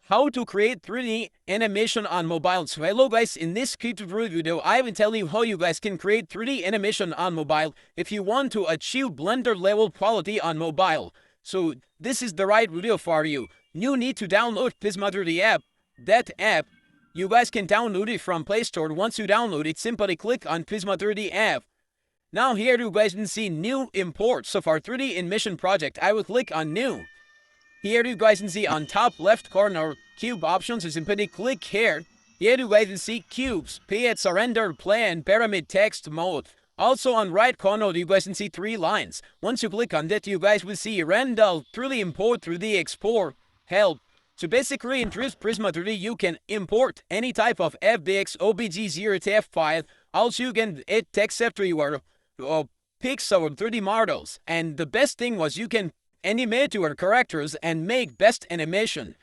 how to create 3D animation on mobile. So hello guys, in this tutorial video, I will tell you how you guys can create 3D animation on mobile if you want to achieve Blender level quality on mobile. So this is the right video for you. You need to download Pisma 3D app. That app, you guys can download it from Play Store. Once you download it, simply click on Pisma 3D app. Now here you guys can see new import. So for 3D animation project, I will click on new. Here you guys can see on top left corner cube options, you simply click here. Here you guys can see cubes, pieces, render, plan, pyramid, text mode. Also on right corner you guys can see 3 lines. Once you click on that, you guys will see render, 3D import, 3D export, help. So basically in Prisma 3D you can import any type of FBX, OBJ, ZRTF file. Also you can add text after your pixel or 3D models. And the best thing was you can animate your characters and make best animation.